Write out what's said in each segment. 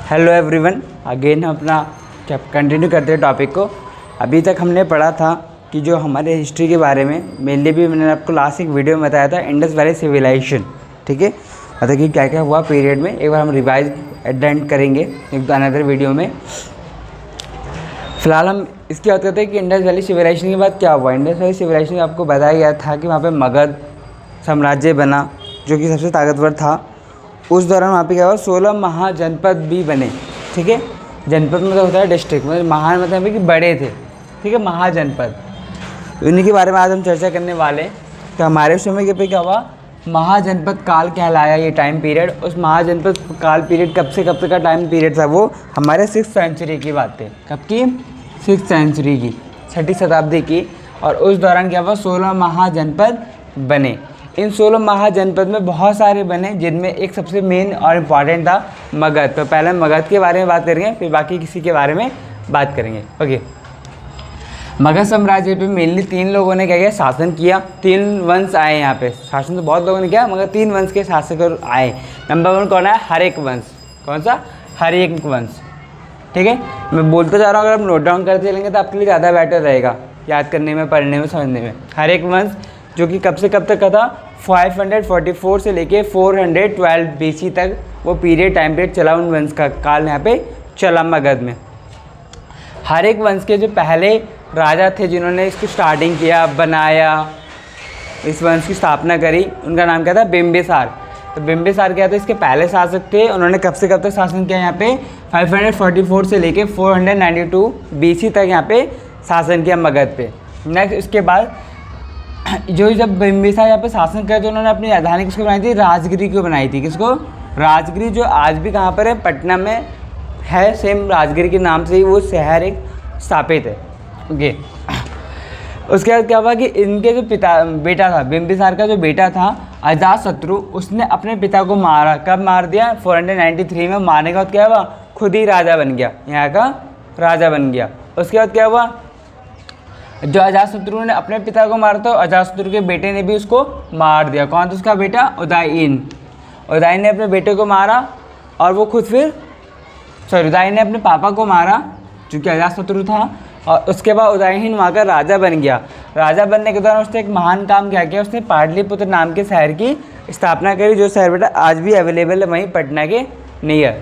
Hello everyone, again हम अपना continue करते हैं टॉपिक को। अभी तक हमने पढ़ा था कि जो हमारे हिस्ट्री के बारे में मेनली भी मैंने आपको लास्ट एक वीडियो में बताया था इंडस वैली सिविलाइजेशन। ठीक है, मतलब कि क्या क्या हुआ पीरियड में, एक बार हम रिवाइज एडेंट करेंगे एक अनदर वीडियो में। फिलहाल हम इसकी बात करते हैं कि इंडस वैली सिविलाइजेशन के बाद क्या हुआ। इंडस वैली सिविलाइजेशन आपको बताया गया था कि वहाँ पे मगध साम्राज्य बना जो कि सबसे ताकतवर था। उस दौरान वहाँ पे क्या हुआ, 16 महाजनपद भी बने। ठीक है, जनपद मतलब होता है डिस्ट्रिक्ट, मतलब महान मतलब कि बड़े थे। ठीक है, महाजनपद, तो इन्हीं के बारे में आज हम चर्चा करने वाले। तो हमारे समय के पे क्या हुआ, महाजनपद काल कहलाया ये टाइम पीरियड। उस महाजनपद काल पीरियड कब से कब तक का टाइम पीरियड था, वो हमारे 6th सेंचुरी की बात है। कब की? 6th सेंचुरी की, 6ठी शताब्दी की। और उस दौरान क्या हुआ, 16 महाजनपद बने। इन 16 महाजनपद में बहुत सारे बने, जिनमें एक सबसे मेन और इम्पॉर्टेंट था मगध। तो पहले मगध के बारे में बात करेंगे, फिर बाकी किसी के बारे में बात करेंगे। ओके, मगध साम्राज्य पे मेनली 3 लोगों ने क्या किया, शासन किया। 3 वंश आए यहाँ पे, शासन तो बहुत लोगों ने किया मगर 3 वंश के शासक आए। नंबर 1 कौन है, हर्यक वंश। कौन सा? हर्यक वंश। ठीक है, मैं बोलता जा रहा हूँ, अगर आप नोट डाउन करते चलेंगे तो आपके लिए ज़्यादा बेटर रहेगा याद करने में, पढ़ने में, समझने में। हर्यक वंश जो कि कब से कब तक का था, 544 से लेके 412 BC तक वो पीरियड टाइम पीरियड चला। उन वंश का काल यहाँ पे चला मगध में। हर्यक वंश के जो पहले राजा थे जिन्होंने इसको स्टार्टिंग किया, बनाया, इस वंश की स्थापना करी, उनका नाम क्या था, बिंबिसार। तो बिंबिसार क्या था, इसके पहले शासक थे। उन्होंने कब से कब तक शासन किया, यहाँ पे 544 से लेके 492 BC तक यहाँ पे शासन किया मगध पे। नेक्स्ट इसके बाद जो जब बिंबिसार यहाँ पे शासन किया तो उन्होंने अपनी राजधानी किसको बनाई थी, राजगिरी को बनाई थी। किसको? राजगिरी, जो आज भी कहाँ पर है, पटना में है। सेम राजगिरी के नाम से ही वो शहर एक स्थापित है। ओके, उसके बाद क्या हुआ कि इनके जो बेटा था, बिंबिसार का जो बेटा था अजातशत्रु, उसने अपने पिता को मारा। कब मार दिया? 493 में। मारने के बाद क्या हुआ, खुद ही राजा बन गया, यहाँ का राजा बन गया। उसके बाद क्या हुआ, जो अजातशत्रु ने अपने पिता को मारा तो अजातशत्रु के बेटे ने भी उसको मार दिया। कौन था उसका बेटा? उदयीन। उदयीन ने अपने बेटे को मारा और वो खुद उदयीन ने अपने पापा को मारा जो कि अजातशत्रु था। और उसके बाद उदयीन वहाँ का राजा बन गया। राजा बनने के दौरान उसने एक महान काम क्या किया, उसने पाटलिपुत्र नाम के शहर की स्थापना करी, जो शहर बेटा आज भी अवेलेबल है वहीं पटना के नियर।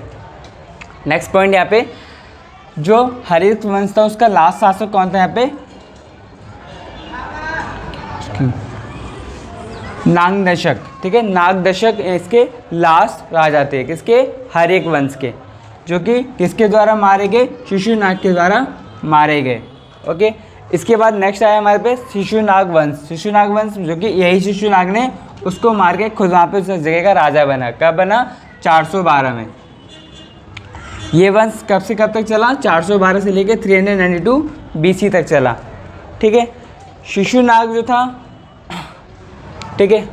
नेक्स्ट पॉइंट, यहाँ पे जो हर्यक वंश था उसका लास्ट शासक कौन था, यहाँ पे नागदशक। ठीक है, नागदशक इसके लास्ट राजा थे। किसके? हर्यक वंश के, जो कि किसके द्वारा मारे गए, शिशुनाग के द्वारा मारे गए। ओके, इसके बाद नेक्स्ट आया हमारे पे शिशुनाग वंश। शिशुनाग वंश जो कि यही शिशुनाग ने उसको मार के खुद वहाँ पे उस जगह का राजा बना। कब बना? 412 में। ये वंश कब से कब तक चला? 412 से लेके 392 BC तक चला। ठीक है, शिशुनाग जो था, ठीक है,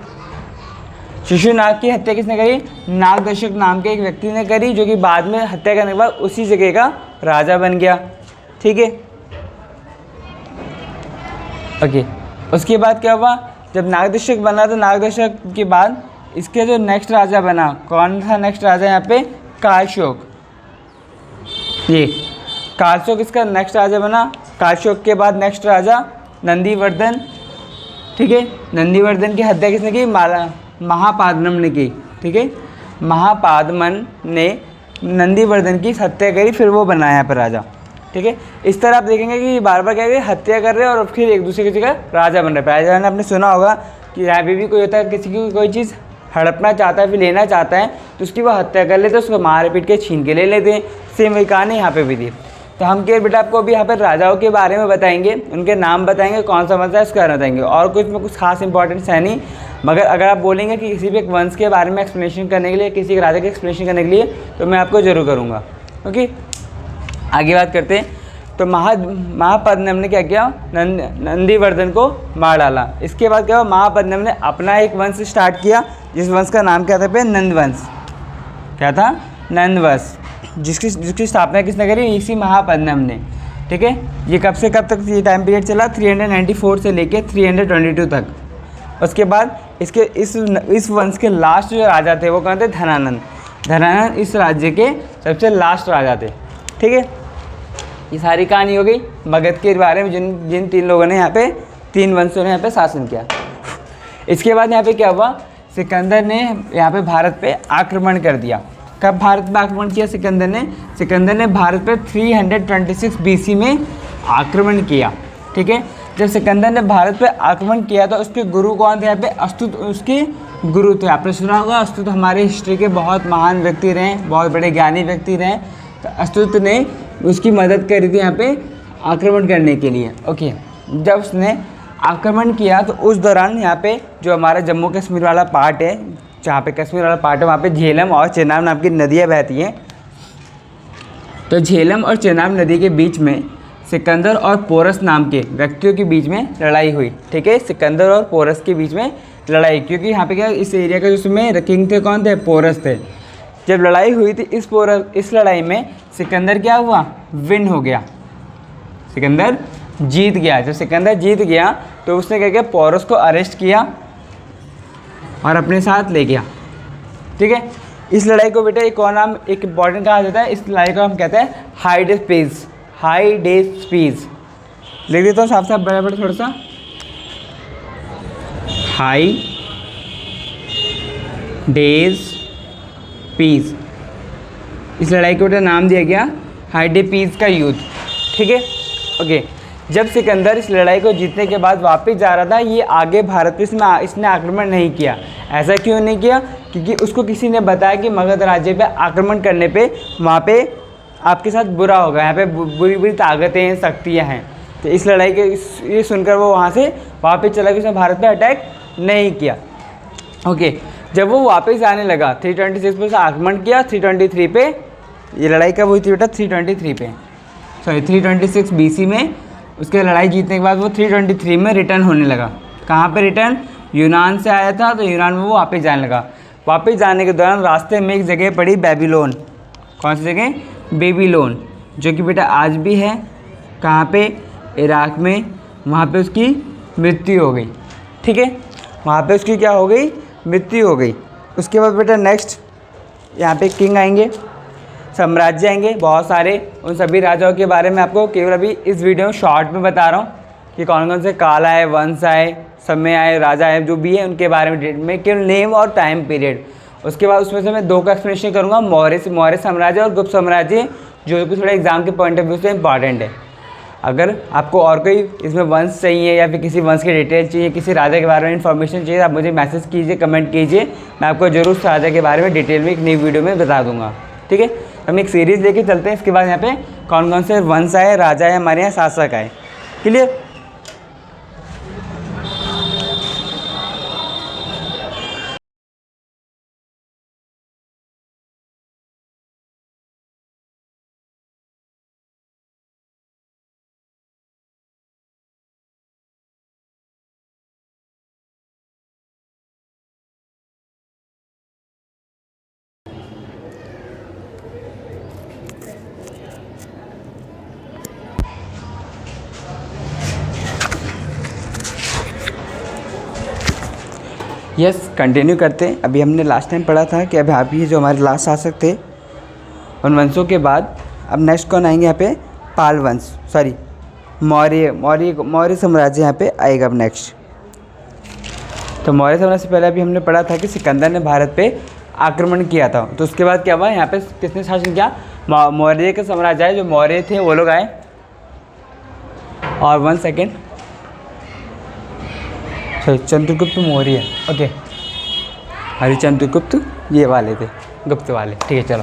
शिशुनाग की हत्या किसने करी? नागदशक नाम के एक व्यक्ति ने करी, जो कि बाद में हत्या करने के बाद उसी जगह का राजा बन गया। ठीक है, ओके। उसके बाद क्या हुआ, जब नागदशक बना तो नागदशक के बाद इसके जो नेक्स्ट राजा बना, कौन था नेक्स्ट राजा यहाँ पे? कालशोक। ये कालशोक इसका नेक्स्ट राजा बना। कालशोक के बाद नेक्स्ट राजा नंदीवर्धन। ठीक है, नंदीवर्धन की हत्या किसने की? महापादमन ने की। ठीक है, महापादमन ने नंदीवर्धन की हत्या करी, फिर वो बनाया यहाँ पर राजा। ठीक है, इस तरह आप देखेंगे कि बार बार क्या है, हत्या कर रहे हैं और फिर एक दूसरे की जगह राजा बन रहे हैं। राजा ने आपने सुना होगा कि यहाँ पे भी कोई होता है, किसी की कोई चीज़ हड़पना चाहता है, फिर लेना चाहता है तो उसकी वो हत्या कर लेते हैं, उसको मार पीट के छीन के ले लेते हैं। सेम वही कहानी यहाँ पे भी थी। तो हम क्या बेटा आपको अभी यहाँ पर राजाओं के बारे में बताएंगे, उनके नाम बताएंगे, कौन सा वंश है उसका बताएंगे, और कुछ में कुछ खास इंपॉर्टेंस है नहीं। मगर अगर आप बोलेंगे कि किसी भी एक वंश के बारे में एक्सप्लेनेशन करने के लिए, किसी एक राजा के एक्सप्लेनेशन करने के लिए, तो मैं आपको जरूर करूँगा। ओके, आगे बात करते हैं। तो महापद्मन ने क्या किया, नंदीवर्धन को मार डाला। इसके बाद क्या हुआ, महापद्मन ने अपना एक वंश स्टार्ट किया, जिस वंश का नाम क्या था पे? नंदवंश। क्या था? नंदवंश, जिसकी स्थापना किसने करी? इसी महापद्मन ने। ठीक है, ये कब से कब तक ये टाइम पीरियड चला? 394 से लेके 322 तक। उसके बाद इस वंश के लास्ट जो राजा थे वो कौन थे? धनानंद। धनानंद इस राज्य के सबसे लास्ट राजा थे। ठीक है, ये सारी कहानी हो गई मगध के बारे में, जिन 3 लोगों ने यहाँ पे 3 वंशों ने यहाँ पे शासन किया। इसके बाद यहाँ पे क्या हुआ, सिकंदर ने यहाँ पे भारत पे आक्रमण कर दिया। कब भारत पे आक्रमण किया सिकंदर ने भारत पे 326 BC में आक्रमण किया। ठीक है, जब सिकंदर ने भारत पे आक्रमण किया तो उसके गुरु कौन थे यहाँ पे, अस्तुत उसके गुरु थे। आपने सुना होगा अस्तुत हमारे हिस्ट्री के बहुत महान व्यक्ति रहे, बहुत बड़े ज्ञानी व्यक्ति रहे। तो अस्तुत ने उसकी मदद करी थी यहाँ पे आक्रमण करने के लिए। ओके, जब उसने आक्रमण किया तो उस दौरान यहाँ पे जो हमारा जम्मू कश्मीर वाला पार्ट है, जहाँ पे कश्मीर वाला पार्ट है, वहाँ पे झेलम और चेनाब नाम की नदियाँ बहती हैं। तो झेलम और चेनाब नदी के बीच में सिकंदर और पोरस नाम के व्यक्तियों के बीच में लड़ाई हुई। ठीक है, सिकंदर और पोरस के बीच में लड़ाई, क्योंकि यहाँ पे क्या इस एरिया का जिसमें किंग थे कौन थे, पोरस थे। जब लड़ाई हुई थी इस लड़ाई में सिकंदर क्या हुआ, विन हो गया, सिकंदर जीत गया। जब सिकंदर जीत गया तो उसने क्या किया, पोरस को अरेस्ट किया और अपने साथ ले गया। ठीक है, इस लड़ाई को बेटा एक और नाम एक इंपॉर्टेंट कहा जाता है, इस लड़ाई को हम कहते हैं हाइडेस्पीज। लिख देता हूँ साफ साफ बड़ा बड़ा थोड़ा सा, हाइडेस्पीज। इस लड़ाई को बेटा नाम दिया गया हाइडेस्पीज का युद्ध। ठीक है, ओके। जब सिकंदर इस लड़ाई को जीतने के बाद वापस जा रहा था, ये आगे भारत पे इसने आक्रमण नहीं किया। ऐसा क्यों नहीं किया, क्योंकि उसको किसी ने बताया कि मगध राज्य पे आक्रमण करने पे वहाँ पे आपके साथ बुरा होगा, यहाँ पे बुरी बुरी ताकतें हैं, शक्तियाँ हैं। तो इस लड़ाई के ये सुनकर वो वहाँ से वापस चला गया, उसने भारत पे अटैक नहीं किया। ओके, जब वो वापस आने लगा 326 पे आक्रमण किया, 323 पे ये लड़ाई कब हुई थी बेटा, 323 पे, सॉरी 326 BC में। उसके लड़ाई जीतने के बाद वो 323 में रिटर्न होने लगा। कहाँ पे रिटर्न, यूनान से आया था, तो यूनान में वो वापस जाने लगा। वापस जाने के दौरान रास्ते में एक जगह पड़ी बेबीलोन। कौन सी जगह, बेबीलोन, जो कि बेटा आज भी है कहाँ पे, इराक में। वहाँ पे उसकी मृत्यु हो गई। ठीक है, वहाँ पे उसकी क्या हो गई, मृत्यु हो गई। उसके बाद बेटा नेक्स्ट यहाँ पे किंग आएंगे, साम्राज्य आएंगे बहुत सारे। उन सभी राजाओं के बारे में आपको केवल अभी इस वीडियो में शॉर्ट में बता रहा हूँ कि कौन कौन से काल आए, वंश आए, समय आए, राजा आए, जो भी है उनके बारे में केवल नेम और टाइम पीरियड। उसके बाद उसमें से मैं 2 का एक्सप्लेनेशन करूँगा, मौर्य साम्राज्य और गुप्त साम्राज्य, जो कि थोड़ा एग्जाम के पॉइंट ऑफ व्यू से इंपॉर्टेंट है। अगर आपको और कोई इसमें वंश चाहिए या फिर किसी वंश की डिटेल चाहिए, किसी राजा के बारे में इन्फॉर्मेशन चाहिए, आप मुझे मैसेज कीजिए, कमेंट कीजिए, मैं आपको जरूर उस राजा के बारे में डिटेल में एक नई वीडियो में बता दूंगा। ठीक है, हम एक सीरीज़ लेके चलते हैं। इसके बाद यहाँ पे कौन कौन से वंश आए, राजा आए, हमारे यहाँ शासक आए। क्लियर, यस कंटिन्यू करते हैं। अभी हमने लास्ट टाइम पढ़ा था कि अभी आप ही जो हमारे लास्ट शासक थे, उन वंशों के बाद अब नेक्स्ट कौन आएंगे यहाँ पे, पाल वंश, सॉरी मौर्य साम्राज्य यहाँ पे आएगा अब नेक्स्ट। तो मौर्य साम्राज्य से पहले अभी हमने पढ़ा था कि सिकंदर ने भारत पे आक्रमण किया था। तो उसके बाद क्या हुआ, यहाँ पे किसने शासन किया, मौर्य का साम्राज्य आए, जो मौर्य थे वो लोग आए। और 1 second, sorry Chandragupta Maurya, okay, हरिचंद्रगुप्त ये वाले थे, गुप्त वाले। ठीक है, चलो।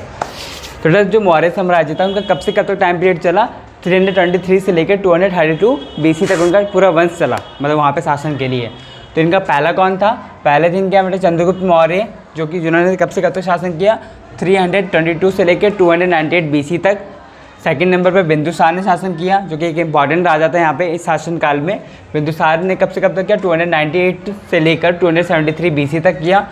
तो जो मौर्य साम्राज्य था उनका कब से कब तक टाइम पीरियड चला, 323 से लेकर 232 BC तक उनका पूरा वंश चला, मतलब वहाँ पे शासन के लिए। तो इनका पहला कौन था, पहले दिन क्या बेटा, चंद्रगुप्त मौर्य, जो कि जिन्होंने कब से कब तक शासन किया, 322 से लेकर 298 BC तक। सेकंड नंबर पे बिंदुसार ने शासन किया, जो कि एक इंपॉर्टेंट राजा था यहाँ पे इस शासनकाल में। बिंदुसार ने कब से कब तक किया, 298 से लेकर 273 BC तक किया।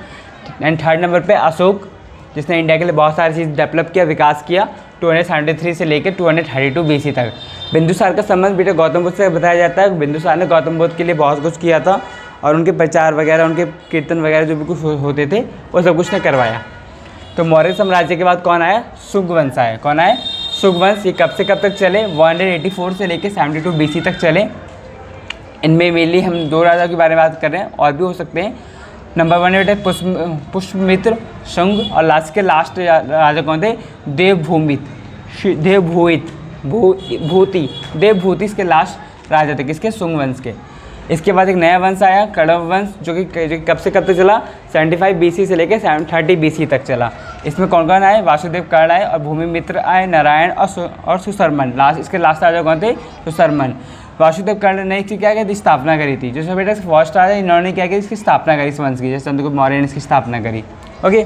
एंड थर्ड नंबर पे अशोक, जिसने इंडिया के लिए बहुत सारी चीज़ डेवलप किया, विकास किया, 273 से लेकर 232 BC तक। बिंदुसार का संबंध बेटा गौतम बुद्ध से बताया जाता है। बिंदुसार ने गौतम बुद्ध के लिए बहुत कुछ किया था और उनके प्रचार वगैरह, उनके कीर्तन वगैरह जो भी कुछ होते थे वो सब कुछ ने करवाया। तो मौर्य साम्राज्य के बाद कौन आया? शुंग वंश आया। कौन आया? शुंग वंश। ये कब से कब तक चले? 184 से लेकर 72 BC तक चले। इनमें मेनली हम 2 राजा के बारे में बात कर रहे हैं, और भी हो सकते हैं। नंबर 1 बेटा पुष्यमित्र शुंग, और लास्ट राजा कौन थे? देवभूति इसके लास्ट राजा थे, किसके? शुंग वंश के। इसके बाद एक नया वंश आया कण्व वंश, जो कि कब से कब तक चला? 75 BC से लेकर 30 BC तक चला। इसमें कौन कौन आए? वासुदेव कर्ण आए, और भूमिमित्र आए, नारायण और सुशर्मन। इसके लास्ट राजा कौन थे? सुशर्मन। वासुदेव कर्ण ने इसकी क्या की स्थापना करी थी, जो बेटा फर्स्ट राजा इन्होंने क्या किया? इसकी स्थापना करी इस वंश की, जैसे चंद्रगुप्त मौर्य ने इसकी स्थापना करी। ओके,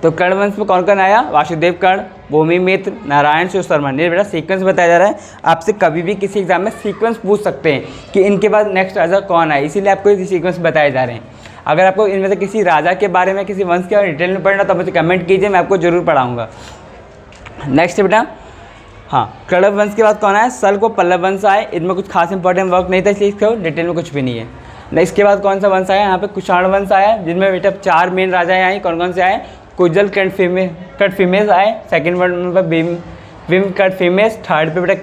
तो कर्ण वंश में कौन कौन आया? वासुदेव कर्ण, भूमिमित्र, नारायण, सुशर्मन। ये बेटा सीक्वेंस बताया जा रहा है। आपसे कभी भी किसी एग्जाम में सीक्वेंस पूछ सकते हैं कि इनके बाद नेक्स्ट राजा कौन आए, इसीलिए आपको ये सीक्वेंस बताए जा रहे हैं। अगर आपको इनमें से किसी राजा के बारे में, किसी वंश के बारे में डिटेल में पढ़ना, तो मुझे कमेंट कीजिए, मैं आपको जरूर पढ़ाऊँगा। नेक्स्ट बेटा, हाँ, कण्व वंश के बाद कौन आया? सल्व व पल्लव वंश आए। इनमें कुछ खास इंपॉर्टेंट वर्क नहीं था, इसलिए इसके डिटेल में कुछ भी नहीं है। इसके बाद कौन सा वंश आया? यहाँ पे कुषाण वंश आया, जिनमें बेटा 4 मेन राजा आए। कौन कौन से आए? कुजल कटफिमेस आए, सेकंड वन पे भीम कटफिमेस, थर्ड पे बेटा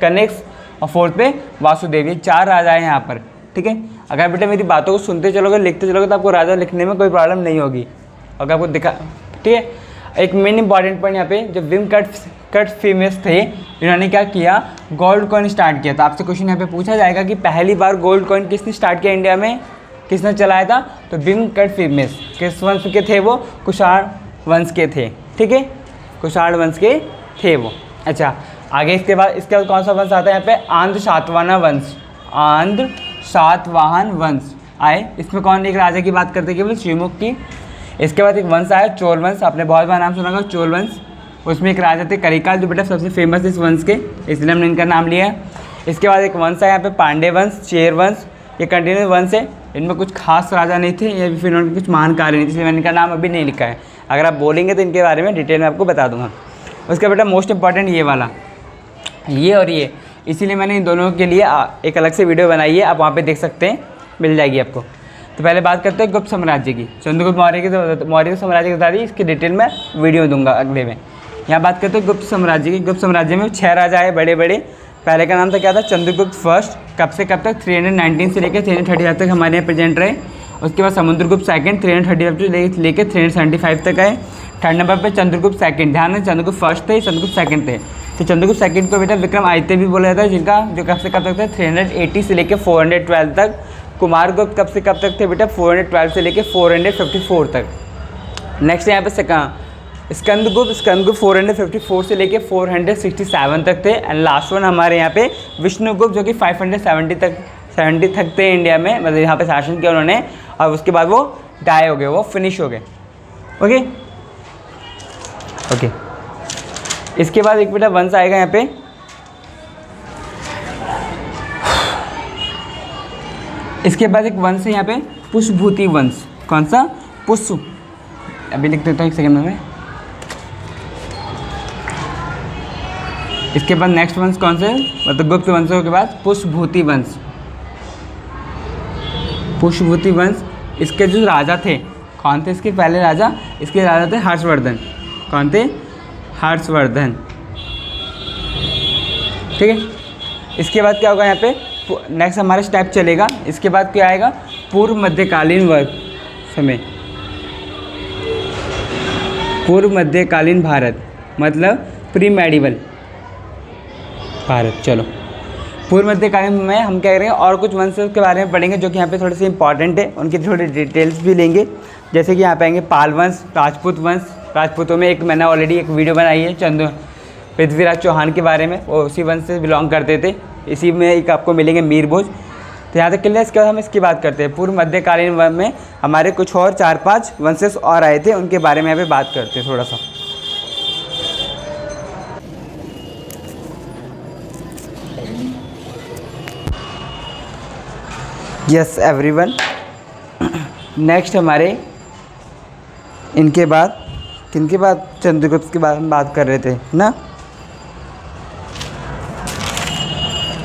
कनिष्क, और फोर्थ पे वासुदेव। ये 4 राजा हैं यहाँ पर। ठीक है, अगर बेटा मेरी बातों को सुनते चलोगे, लिखते चलोगे, तो आपको राजा लिखने में कोई प्रॉब्लम नहीं होगी। अगर आपको दिखा, ठीक है। एक मेन इंपॉर्टेंट पॉइंट यहाँ पे, जब भीम कटफिमेस थे, इन्होंने क्या किया? गोल्ड कॉइन स्टार्ट किया। तो आपसे क्वेश्चन यहाँ पे पूछा जाएगा कि पहली बार गोल्ड कॉइन किसने स्टार्ट किया इंडिया में, किसने चलाया था? तो भीम कटफिमेस। किस वंश के थे वो? कुषाण वंश के थे। ठीक है, कुषाण वंश के थे वो। अच्छा, आगे इसके बाद कौन सा वंश आता है यहाँ पे? आंध्र सातवाहन वंश। आंध्र सातवाहन वंश आए। इसमें कौन एक राजा की बात करते हैं? केवल शिवमुख की। इसके बाद एक वंश आया चोल वंश। आपने बहुत बार नाम सुना होगा चोल वंश। उसमें एक राजा थे करिकाल, जो बेटा सबसे फेमस इस वंश के, इसलिए हमने इनका नाम लिया है। इसके बाद एक वंश आया यहाँ पे पांडे वंश, चेर वंश। ये कंटिन्यूस वंश है। इनमें कुछ खास राजा नहीं थे, या फिर इन्होंने कुछ महान कार्य नहीं थे, इसलिए मैंने इनका नाम अभी नहीं लिखा है। अगर आप बोलेंगे तो इनके बारे में डिटेल में आपको बता दूंगा। उसका बेटा मोस्ट इंपॉर्टेंट ये वाला, ये और ये, इसीलिए मैंने इन दोनों के लिए एक अलग से वीडियो बनाई है, आप वहाँ पे देख सकते हैं, मिल जाएगी आपको। तो पहले बात करते हैं गुप्त साम्राज्य की। चंद्रगुप्त मौर्य साम्राज्य की बता दी, इसकी डिटेल में वीडियो दूंगा अगले में। यहाँ बात करते हैं गुप्त साम्राज्य की। गुप्त साम्राज्य में 6 राजा आए बड़े बड़े। पहले का नाम था क्या था? चंद्रगुप्त फर्स्ट। कब से कब तक? 319 से लेकर 335 तक हमारे यहाँ प्रेजेंट रहे। उसके बाद समुद्रगुप्त सेकंड 335 से लेकर 375 तक आए। थर्ड नंबर पे चंद्रगुप्त सेकंड। ध्यान है, चंद्रगुप्त फर्स्ट थे, चंद्रगुप्त सेकंड थे। तो चंद्रगुप्त सेकंड को बेटा विक्रमादित्य भी बोला जाता है, जिनका जो कब से कब तक थे? 380 से लेकर 412 तक। कुमारगुप्त कब से कब तक थे बेटा? 412 से लेकर 454 तक। नेक्स्ट यहाँ पे स्कंदगुप्त 454 से लेके 467 तक थे। एंड लास्ट वन हमारे यहाँ पे विष्णुगुप्त, जो कि 570 तक थे इंडिया में, मतलब यहाँ पे शासन किया उन्होंने। और उसके बाद वो डाई हो गए, वो फिनिश हो गए। Okay okay. इसके बाद एक बेटा वंश आएगा यहाँ पे, इसके बाद एक वंश है यहाँ पे पुष्यभूति वंश। कौन सा? पुष्य, अभी लिख देता हूँ एक सेकंड में। इसके बाद नेक्स्ट वंश कौन से? मतलब गुप्त वंशों के बाद पुष्यभूति वंश। पुष्यभूति वंश, इसके जो राजा थे, कौन थे इसके पहले राजा? इसके राजा थे हर्षवर्धन। कौन थे? हर्षवर्धन। ठीक है। इसके बाद क्या होगा यहाँ पे? नेक्स्ट हमारा स्टेप चलेगा। इसके बाद क्या आएगा? पूर्व मध्यकालीन वर्ग समय, पूर्व मध्यकालीन भारत, मतलब प्री मेडिवल भारत। चलो, पूर्व मध्यकालीन में हम क्या करेंगे? और कुछ वंशों के बारे में पढ़ेंगे, जो कि यहाँ पे थोड़े से इंपॉर्टेंट है, उनकी थोड़ी डिटेल्स भी लेंगे। जैसे कि यहाँ पे आएंगे पाल वंश, राजपूत वंश। राजपूतों में एक मैंने ऑलरेडी एक वीडियो बनाई है पृथ्वीराज चौहान के बारे में, वो उसी वंश से बिलोंग करते थे। इसी में एक आपको मिलेंगे मीरभोज। तो यहाँ तक के लिए इसके बाद हम इसकी बात करते हैं। पूर्व मध्यकालीन में हमारे कुछ और 4-5 वंशेस और आए थे, उनके बारे में यहाँ पे बात करते हैं थोड़ा सा। यस एवरीवन, नेक्स्ट हमारे इनके बाद किनके बाद? चंद्रगुप्त के बारे में बात कर रहे थे ना।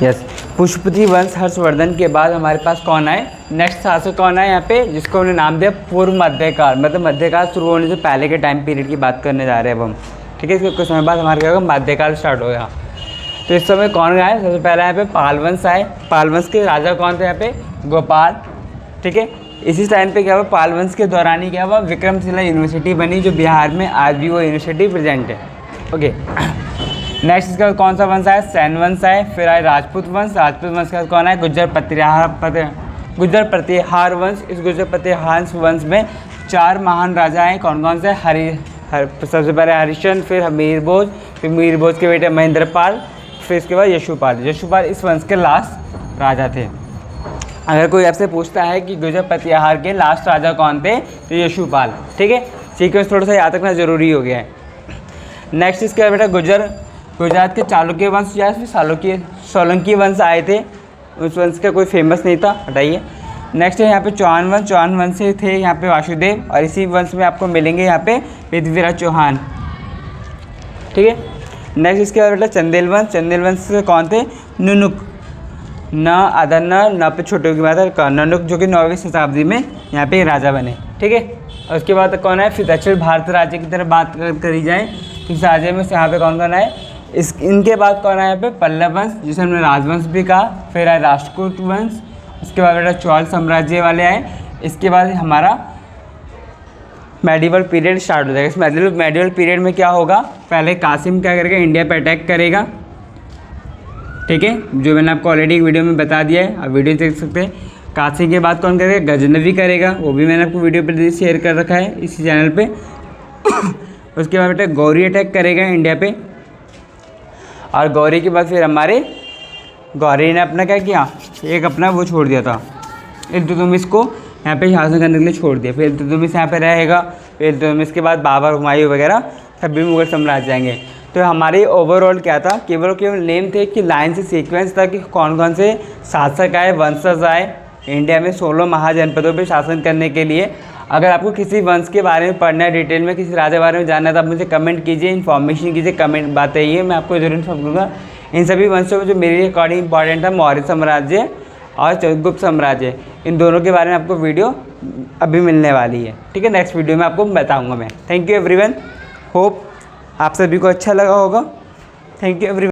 यस, पुष्यभूति वंश हर्षवर्धन के बाद हमारे पास कौन आए? नेक्स्ट शासक कौन है यहाँ पे, जिसको हमने नाम दिया पूर्व मध्यकाल, मतलब मध्यकाल शुरू होने से पहले के टाइम पीरियड की बात करने जा रहे हैं अब हम, ठीक है। इसके कुछ समय बाद हमारे क्या होगा, मध्यकाल स्टार्ट हो गया। तो इस समय कौन आए, सबसे पहले यहाँ पे पाल वंश आए। पाल वंश के राजा कौन थे यहाँ पे, गोपाल, ठीक है। इसी टाइम पे क्या हुआ, पाल वंश के दौरान ही क्या हुआ, विक्रमशिला यूनिवर्सिटी बनी, जो बिहार में आज भी वो यूनिवर्सिटी प्रेजेंट है। ओके, नेक्स्ट इसका कौन सा वंश आया, सैन वंश आए। फिर आए राजपूत वंश। राजपूत वंश का कौन आया, गुज्जर प्रतिहार वंश। इस गुज्जर प्रतिहार वंश में 4 महान राजा हैं। कौन कौन से, सबसे पहले हरिश्चंद्र, फिर मीर भोज, फिर मीर भोज के बेटे महेंद्रपाल, फिर इसके बाद यशुपाल। यशुपाल इस वंश के लास्ट राजा थे। अगर कोई आपसे पूछता है कि गुज्जर प्रतिहार के लास्ट राजा कौन थे, तो यशुपाल, ठीक है। सीक्वेंस थोड़ा सा याद रखना जरूरी हो गया है। नेक्स्ट इसके बाद बेटा गुजरात के चालुक्य वंश या फिर सोलंकी वंश आए थे। उस वंश का कोई फेमस नहीं था, हटाइए। नेक्स्ट है यहाँ पे चौहान वंश। चौहान वंश से थे यहाँ पे वासुदेव, और इसी वंश में आपको मिलेंगे यहाँ पे पृथ्वीराज चौहान, ठीक है। नेक्स्ट इसके बाद बेटा चंदेल वंश। चंदेल वंश से कौन थे, नुनुक, न आदर न पे छोटे की बात है, ननुक, जो कि 9वीं शताब्दी में यहाँ पे राजा बने, ठीक है। और उसके बाद कौन है, फिर दक्षिण भारत राज्य की तरफ बात करी जाए तो इस राज्य में से यहाँ पे कौन कौन आए, इनके बाद कौन आया यहाँ पे, पल्लव वंश, जिसे हमने राजवंश भी कहा। फिर आए राष्ट्रकूट वंश। उसके बाद बेटा चौल साम्राज्य वाले आए। इसके बाद हमारा मेडिवल पीरियड स्टार्ट हो जाएगा। इस मेडिवल पीरियड में क्या होगा, पहले कासिम क्या करेगा, इंडिया पे अटैक करेगा, ठीक है, जो मैंने आपको ऑलरेडी एक वीडियो में बता दिया है, आप वीडियो देख सकते हैं। कासिम के बाद कौन करेगा, गजनवी करेगा, वो भी मैंने आपको वीडियो पर शेयर कर रखा है इसी चैनल पे। उसके बाद बेटा गौरी अटैक करेगा इंडिया पे, और गौरी के बाद फिर हमारे गौरी ने अपना क्या किया, एक अपना वो छोड़ दिया था, इल्तुतमिश को यहाँ पे शासन करने के लिए छोड़ दिया। फिर इल्तुतमिश यहाँ पे रहेगा। फिर इल्तुतमिश के बाद बाबर, हुमायूं वगैरह सभी मुगल साम्राज्य आएंगे। तो हमारे ओवरऑल क्या था, केवल नेम थे कि लाइन से सीक्वेंस था कि कौन कौन से शासक आए, वंशज आए इंडिया में 16 महाजनपदों पे शासन करने के लिए। अगर आपको किसी वंश के बारे में पढ़ना है, डिटेल में किसी राजा के बारे में जानना है, तो आप मुझे कमेंट कीजिए, इन्फॉर्मेशन कीजिए, कमेंट बताइए, मैं आपको जरूर इन्फॉर्म करूँगा। इन सभी वंशों में जो मेरे अकॉर्डिंग इंपॉर्टेंट था, मौर्य साम्राज्य और चंद्रगुप्त साम्राज्य, इन दोनों के बारे में आपको वीडियो अभी मिलने वाली है, ठीक है। नेक्स्ट वीडियो में आपको बताऊँगा मैं। थैंक यू एवरीवन, होप आप सभी को अच्छा लगा होगा। Thank you everyone.